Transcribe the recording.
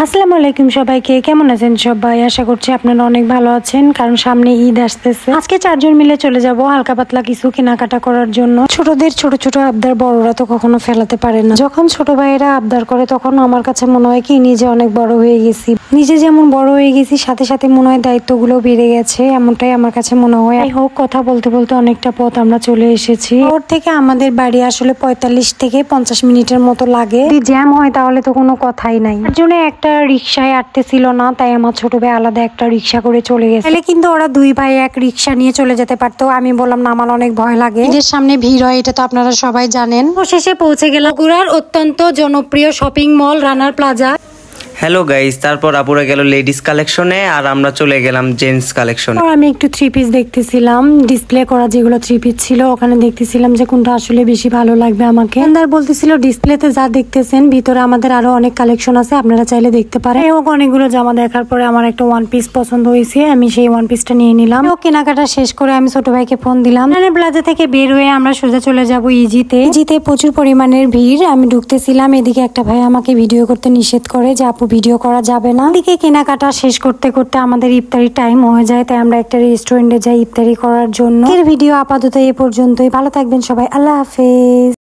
আসসালামু আলাইকুম সবাইকে, কেমন আছেন সবাই? আশা করছি আপনারা অনেক ভালো আছেন, কারণ সামনে ঈদ আসতেছে। আজকে 4 জন মিলে চলে যাব হালকা পাতলা কিছু কেনাকাটা করার জন্য। ছোটদের ছোট ছোট আবদার বড়রা তো কখনো ফেলাতে পারে না। যখন ছোট ভাইয়েরা আবদার করে তখন আমার কাছে মনে হয় কি নিজে অনেক বড় হয়ে গেছি। নিজে যেমন বড় হয়ে গেছি, সাথে সাথে মনে হয় দায়িত্বগুলো বেড়ে গেছে, এমনটাই আমার কাছে মনে হয়। যাই হোক, কথা বলতে বলতে অনেকটা পথ আমরা চলে এসেছি। ওর থেকে আমাদের বাড়ি আসলে 45 থেকে 50 মিনিটের মতো লাগে। যদি জ্যাম হয় তাহলে তো কোনো কথাই নাই। তার জন্য একটা রিক্সায় আটতেছিল না, তাই আমার ছোট ভাই আলাদা একটা রিক্সা করে চলে গেছে। তাহলে কিন্তু ওরা দুই ভাই এক রিক্সা নিয়ে চলে যেতে পারতো। আমি বললাম না, আমার অনেক ভয় লাগে, ঈদের সামনে ভিড় হয়, এটা তো আপনারা সবাই জানেন। শেষে পৌঁছে গেলাম বগুড়ার অত্যন্ত জনপ্রিয় শপিং মল রানার প্লাজা। হ্যালো গাইস, তারপর আপুরা গেল লেডিস কালেকশনে আর আমরা চলে গেলাম জেন্টস কালেকশনে। আমি একটু থ্রি পিস দেখতেছিলাম, ডিসপ্লে করা যেগুলো থ্রি পিস ছিল ওখানে দেখতেছিলাম যে কোনটা আসলে বেশি ভালো লাগবে আমাকে। দোকানদার বলতেছিল ডিসপ্লেতে যা দেখতেছেন ভিতরে আমাদের আরো অনেক কালেকশন আছে, আপনারা চাইলে দেখতে পারেন। এবং অনেকগুলো জামা দেখার পরে আমার একটা ওয়ান পিস পছন্দ হয়েছে, আমি সেই ওয়ান পিসটা নিয়ে নিলাম। কেনাকাটা শেষ করে আমি ছোট ভাইকে ফোন দিলাম। রানার প্লাজা থেকে বের হয়ে আমরা সোজা চলে যাব ইজিতে। ইজিতে প্রচুর পরিমাণের ভিড়। আমি ঢুকতেছিলাম, এদিকে একটা ভাই আমাকে ভিডিও করতে নিষেধ করে যে আপু ভিডিও করা যাবে না। এদিকে কেনাকাটা শেষ করতে করতে আমাদের ইফতারি টাইম হয়ে যায়, তাই আমরা একটা রেস্টুরেন্টে যাই ইফতারি করার জন্য। এর ভিডিও আপাতত এ পর্যন্তই। ভালো থাকবেন সবাই, আল্লাহ হাফেজ।